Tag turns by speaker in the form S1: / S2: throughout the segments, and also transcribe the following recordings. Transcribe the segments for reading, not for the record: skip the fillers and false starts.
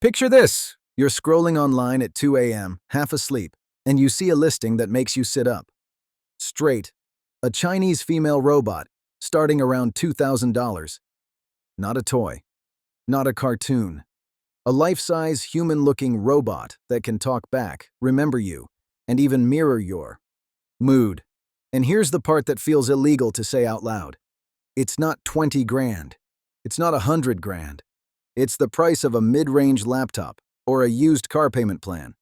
S1: Picture this. You're scrolling online at 2 a.m., half asleep, and you see a listing that makes you sit up. Straight. A Chinese female robot, starting around $2,000. Not a toy. Not a cartoon. A life-size, human-looking robot that can talk back, remember you, and even mirror your mood. And here's the part that feels illegal to say out loud. It's not 20 grand. It's not 100 grand. It's the price of a mid-range laptop or a used car payment plan.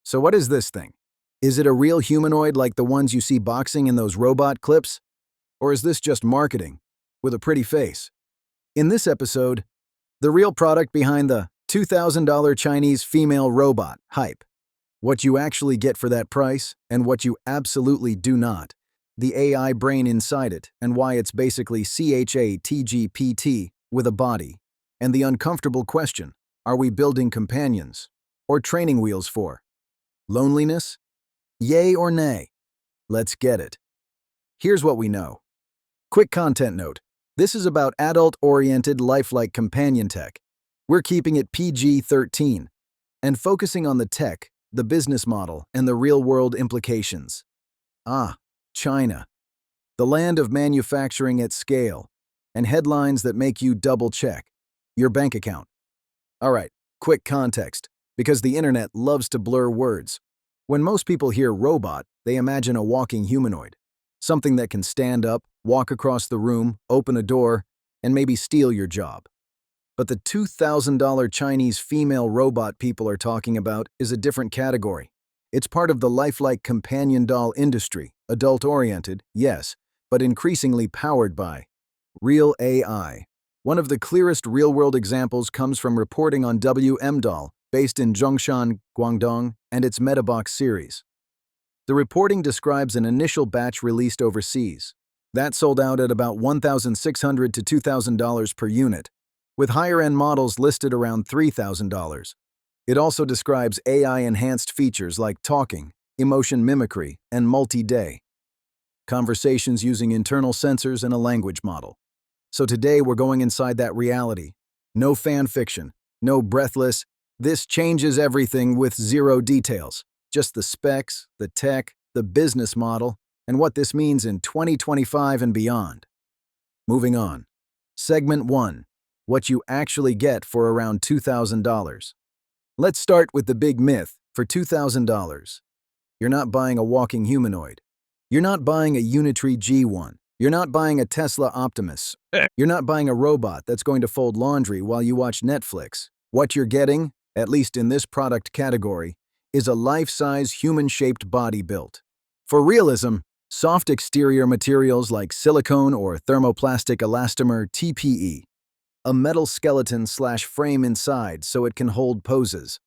S1: So what is this thing? Is it a real humanoid like the ones you see boxing in those robot clips? Or is this just marketing with a pretty face? In this episode, the real product behind the $2,000 Chinese female robot hype. What you actually get for that price and what you absolutely do not. The AI brain inside it and why it's basically ChatGPT with a body. And the uncomfortable question, are we building companions or training wheels for loneliness? Yay or nay? Let's get it. Here's what we know. Quick content note. This is about adult-oriented, lifelike companion tech. We're keeping it PG-13 and focusing on the tech, the business model, and the real-world implications. China. The land of manufacturing at scale, and headlines that make you double-check your bank account. All right, quick context, because the internet loves to blur words. When most people hear robot, they imagine a walking humanoid, something that can stand up, walk across the room, open a door, and maybe steal your job. But the $2,000 Chinese female robot people are talking about is a different category. It's part of the lifelike companion doll industry, adult-oriented, yes, but increasingly powered by real AI. One of the clearest real-world examples comes from reporting on WMDoll, based in Zhongshan, Guangdong, and its MetaBox series. The reporting describes an initial batch released overseas. That sold out at about $1,600 to $2,000 per unit, with higher-end models listed around $3,000. It also describes AI-enhanced features like talking, emotion mimicry, and multi-day conversations using internal sensors and a language model. So today we're going inside that reality. No fan fiction, no breathless, this changes everything with zero details. Just the specs, the tech, the business model, and what this means in 2025 and beyond. Moving on. Segment 1. What you actually get for around $2,000. Let's start with the big myth. For $2,000, you're not buying a walking humanoid. You're not buying a Unitree G1. You're not buying a Tesla Optimus. You're not buying a robot that's going to fold laundry while you watch Netflix. What you're getting, at least in this product category, is a life-size human-shaped body built. For realism, soft exterior materials like silicone or thermoplastic elastomer TPE. A metal skeleton/frame inside so it can hold poses.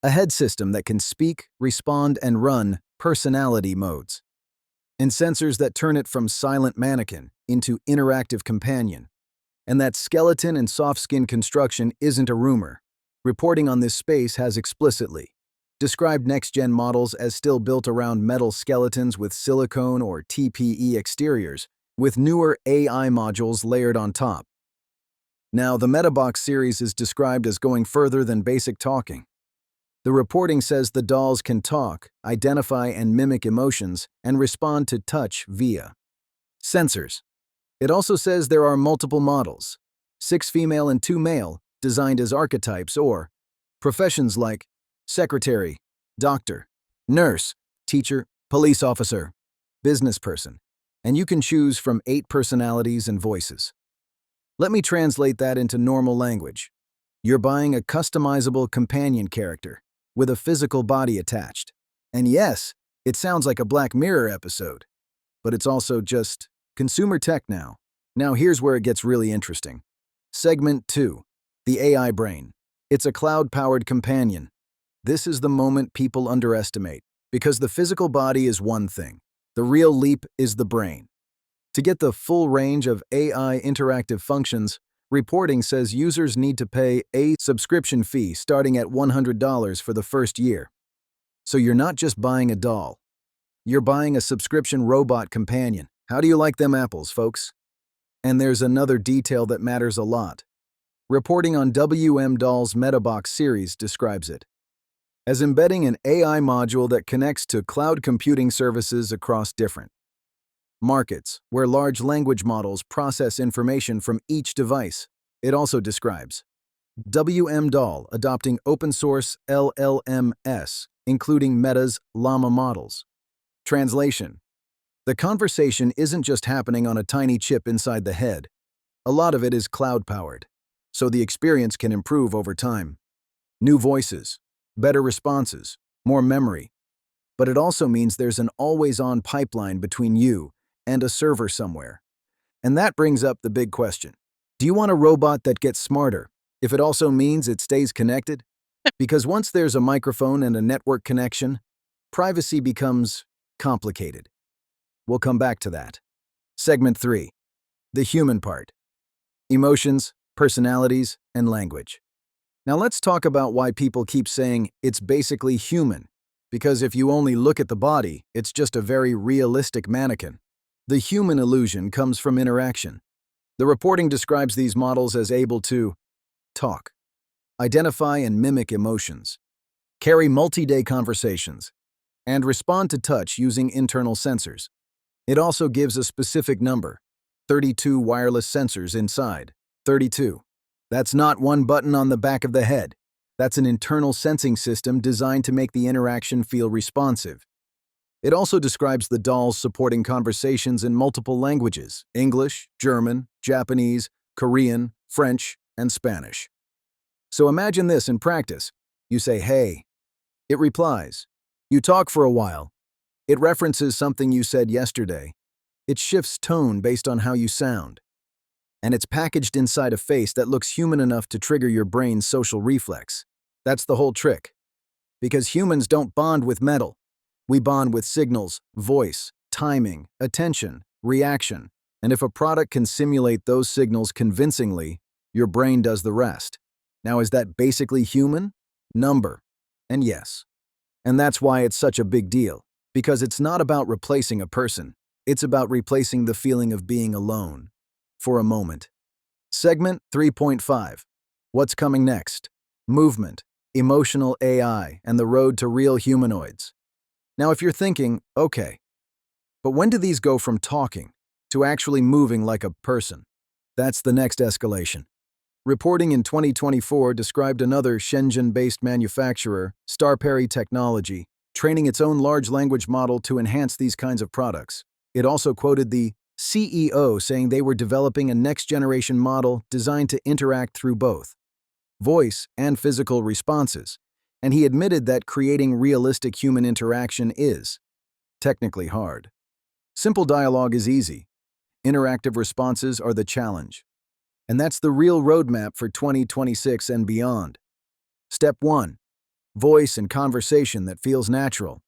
S1: A head system that can speak, respond, and run personality modes. And sensors that turn it from silent mannequin into interactive companion. And that skeleton and soft skin construction isn't a rumor. Reporting on this space has explicitly described next-gen models as still built around metal skeletons with silicone or TPE exteriors, with newer AI modules layered on top. Now, the MetaBox series is described as going further than basic talking. The reporting says the dolls can talk, identify and mimic emotions, and respond to touch via sensors. It also says there are multiple models, 6 female and 2 male, designed as archetypes or professions like secretary, doctor, nurse, teacher, police officer, business person, and you can choose from 8 personalities and voices. Let me translate that into normal language. You're buying a customizable companion character with a physical body attached. And yes, it sounds like a Black Mirror episode, but it's also just consumer tech now. Now here's where it gets really interesting. Segment 2. The AI brain. It's a cloud-powered companion. This is the moment people underestimate, because the physical body is one thing. The real leap is the brain. To get the full range of AI interactive functions, reporting says users need to pay a subscription fee starting at $100 for the first year. So you're not just buying a doll. You're buying a subscription robot companion. How do you like them apples, folks? And there's another detail that matters a lot. Reporting on WMDoll's MetaBox series describes it as embedding an AI module that connects to cloud computing services across different markets, where large language models process information from each device. It also describes WMDoll adopting open-source LLMs, including Meta's LLaMA models. Translation: the conversation isn't just happening on a tiny chip inside the head. A lot of it is cloud-powered, so the experience can improve over time. New voices, better responses, more memory. But it also means there's an always-on pipeline between you and a server somewhere. And that brings up the big question. Do you want a robot that gets smarter, if it also means it stays connected? Because once there's a microphone and a network connection, privacy becomes complicated. We'll come back to that. Segment 3. The human part. Emotions, personalities, and language. Now let's talk about why people keep saying it's basically human. Because if you only look at the body, it's just a very realistic mannequin. The human illusion comes from interaction. The reporting describes these models as able to talk, identify and mimic emotions, carry multi-day conversations, and respond to touch using internal sensors. It also gives a specific number, 32 wireless sensors inside. 32. That's not one button on the back of the head. That's an internal sensing system designed to make the interaction feel responsive. It also describes the dolls supporting conversations in multiple languages: English, German, Japanese, Korean, French, and Spanish. So imagine this in practice. You say, "Hey." It replies. You talk for a while. It references something you said yesterday. It shifts tone based on how you sound. And it's packaged inside a face that looks human enough to trigger your brain's social reflex. That's the whole trick. Because humans don't bond with metal. We bond with signals, voice, timing, attention, reaction. And if a product can simulate those signals convincingly, your brain does the rest. Now, is that basically human? Number. And yes. And that's why it's such a big deal. Because it's not about replacing a person. It's about replacing the feeling of being alone. For a moment. Segment 3.5. What's coming next? Movement, emotional AI, and the road to real humanoids. Now, if you're thinking, okay, but when do these go from talking to actually moving like a person? That's the next escalation. Reporting in 2024 described another Shenzhen-based manufacturer, Starperry Technology, training its own large language model to enhance these kinds of products. It also quoted the CEO saying they were developing a next-generation model designed to interact through both voice and physical responses, and he admitted that creating realistic human interaction is technically hard. Simple dialogue is easy. Interactive responses are the challenge. And that's the real roadmap for 2026 and beyond. Step 1. Voice and conversation that feels natural.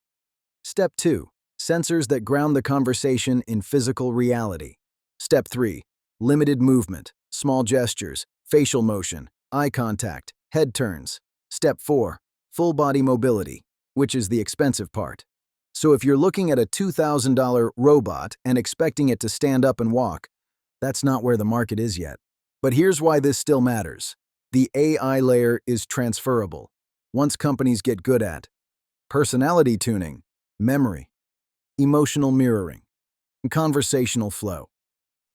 S1: Step 2. Sensors that ground the conversation in physical reality. Step 3. Limited movement, small gestures, facial motion, eye contact, head turns. Step 4. Full body mobility, which is the expensive part. So if you're looking at a $2,000 robot and expecting it to stand up and walk, that's not where the market is yet. But here's why this still matters. The AI layer is transferable. Once companies get good at personality tuning, memory, emotional mirroring, and conversational flow,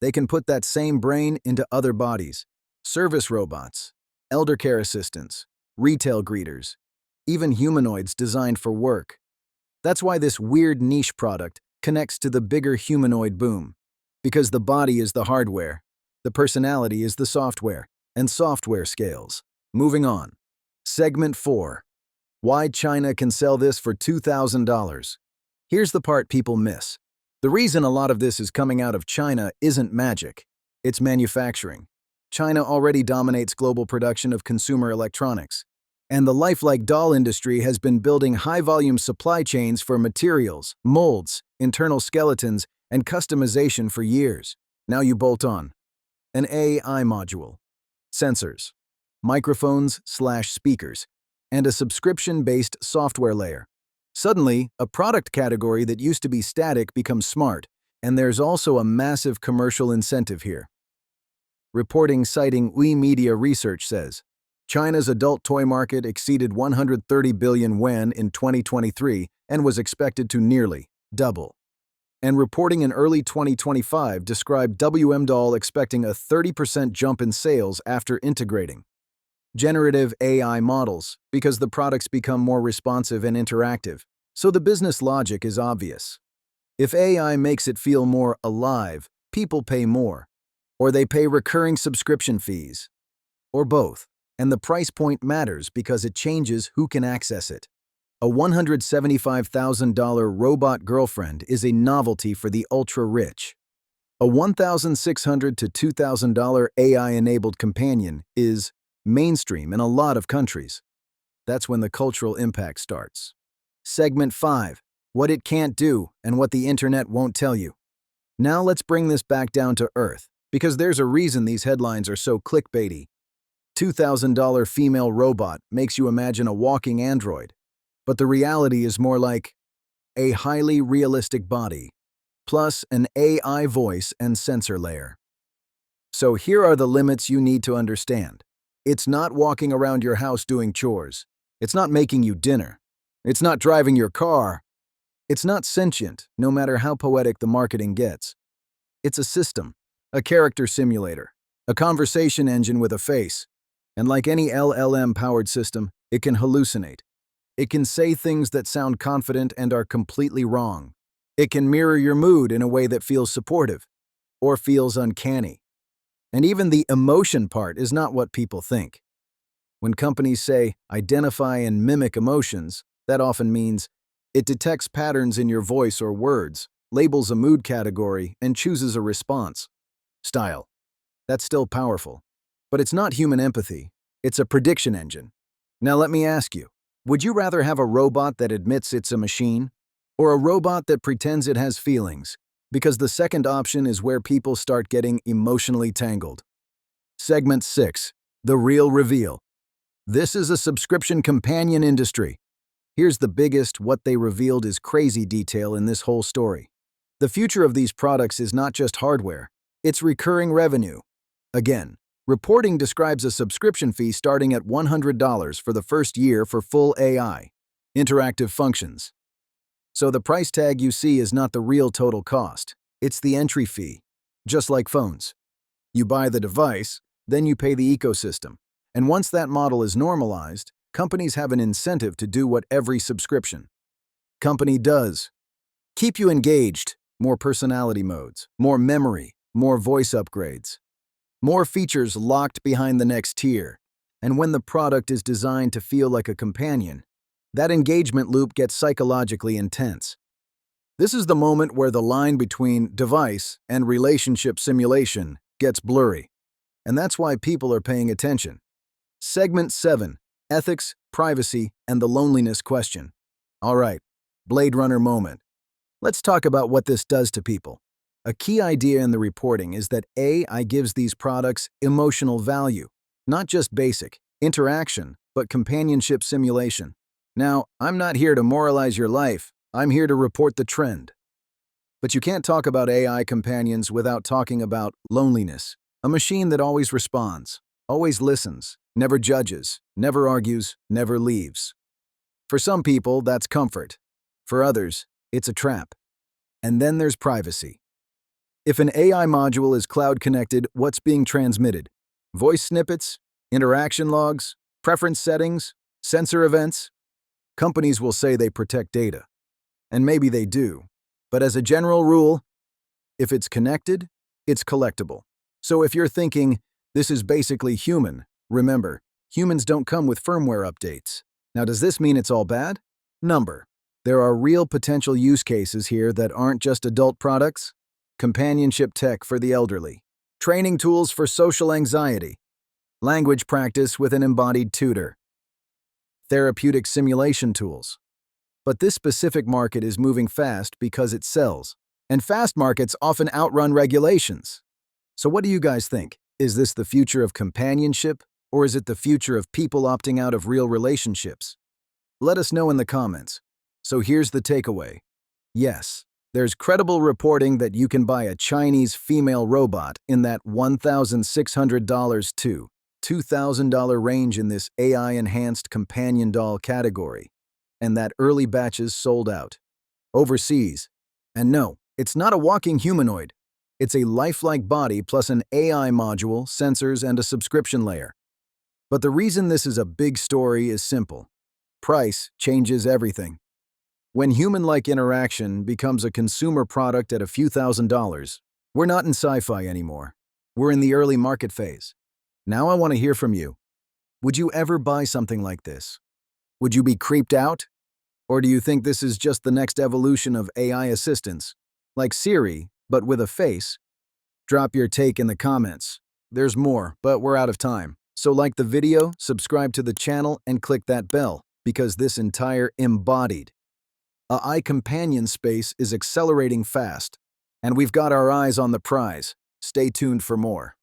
S1: they can put that same brain into other bodies: service robots, elder care assistants, retail greeters, even humanoids designed for work. That's why this weird niche product connects to the bigger humanoid boom. Because the body is the hardware, the personality is the software, and software scales. Moving on. Segment 4. Why China can sell this for $2,000. Here's the part people miss. The reason a lot of this is coming out of China isn't magic. It's manufacturing. China already dominates global production of consumer electronics. And the lifelike doll industry has been building high-volume supply chains for materials, molds, internal skeletons, and customization for years. Now you bolt on an AI module, sensors, microphones/speakers, and a subscription-based software layer. Suddenly, a product category that used to be static becomes smart, and there's also a massive commercial incentive here. Reporting citing Media research says, China's adult toy market exceeded 130 billion yuan in 2023 and was expected to nearly double. And reporting in early 2025 described WMDoll expecting a 30% jump in sales after integrating generative AI models because the products become more responsive and interactive. So the business logic is obvious. If AI makes it feel more alive, people pay more, or they pay recurring subscription fees, or both. And the price point matters because it changes who can access it. A $175,000 robot girlfriend is a novelty for the ultra-rich. A $1,600 to $2,000 AI-enabled companion is mainstream in a lot of countries. That's when the cultural impact starts. Segment 5. What it can't do and what the internet won't tell you. Now let's bring this back down to earth, because there's a reason these headlines are so clickbaity. $2,000 female robot makes you imagine a walking android, but the reality is more like a highly realistic body, plus an AI voice and sensor layer. So here are the limits you need to understand. It's not walking around your house doing chores. It's not making you dinner. It's not driving your car. It's not sentient, no matter how poetic the marketing gets. It's a system, a character simulator, a conversation engine with a face. And like any LLM-powered system, it can hallucinate. It can say things that sound confident and are completely wrong. It can mirror your mood in a way that feels supportive or feels uncanny. And even the emotion part is not what people think. When companies say, identify and mimic emotions, that often means it detects patterns in your voice or words, labels a mood category, and chooses a response. Style. That's still powerful. But it's not human empathy. It's a prediction engine. Now let me ask you, would you rather have a robot that admits it's a machine, or a robot that pretends it has feelings? Because the second option is where people start getting emotionally tangled. Segment 6. The real reveal. This is a subscription companion industry. Here's the biggest, what they revealed is crazy detail in this whole story. The future of these products is not just hardware, it's recurring revenue. Again, reporting describes a subscription fee starting at $100 for the first year for full AI, interactive functions. So the price tag you see is not the real total cost. It's the entry fee, just like phones. You buy the device, then you pay the ecosystem. And once that model is normalized, companies have an incentive to do what every subscription company does. Keep you engaged, more personality modes, more memory, more voice upgrades, more features locked behind the next tier. And when the product is designed to feel like a companion, that engagement loop gets psychologically intense. This is the moment where the line between device and relationship simulation gets blurry. And that's why people are paying attention. Segment 7. Ethics, privacy, and the loneliness question. All right, Blade Runner moment. Let's talk about what this does to people. A key idea in the reporting is that AI gives these products emotional value, not just basic interaction, but companionship simulation. Now, I'm not here to moralize your life, I'm here to report the trend. But you can't talk about AI companions without talking about loneliness, a machine that always responds, always listens, never judges, never argues, never leaves. For some people, that's comfort. For others, it's a trap. And then there's privacy. If an AI module is cloud-connected, what's being transmitted? Voice snippets, interaction logs, preference settings, sensor events? Companies will say they protect data. And maybe they do. But as a general rule, if it's connected, it's collectible. So if you're thinking, this is basically human, remember, humans don't come with firmware updates. Now, does this mean it's all bad? There are real potential use cases here that aren't just adult products. Companionship tech for the elderly. Training tools for social anxiety. Language practice with an embodied tutor. Therapeutic simulation tools. But this specific market is moving fast because it sells. And fast markets often outrun regulations. So what do you guys think? Is this the future of companionship, or is it the future of people opting out of real relationships? Let us know in the comments. So here's the takeaway. Yes, There's credible reporting that you can buy a Chinese female robot in that $1,600 to $2,000 range in this AI-enhanced companion doll category, and that early batches sold out. Overseas. And no, it's not a walking humanoid. It's a lifelike body plus an AI module, sensors, and a subscription layer. But the reason this is a big story is simple. Price changes everything. When human-like interaction becomes a consumer product at a few $1,000s, we're not in sci-fi anymore. We're in the early market phase. Now I want to hear from you. Would you ever buy something like this? Would you be creeped out? Or do you think this is just the next evolution of AI assistants, like Siri, but with a face? Drop your take in the comments. There's more, but we're out of time. So like the video, subscribe to the channel, and click that bell, because this entire embodied AI companion space is accelerating fast, and we've got our eyes on the prize. Stay tuned for more.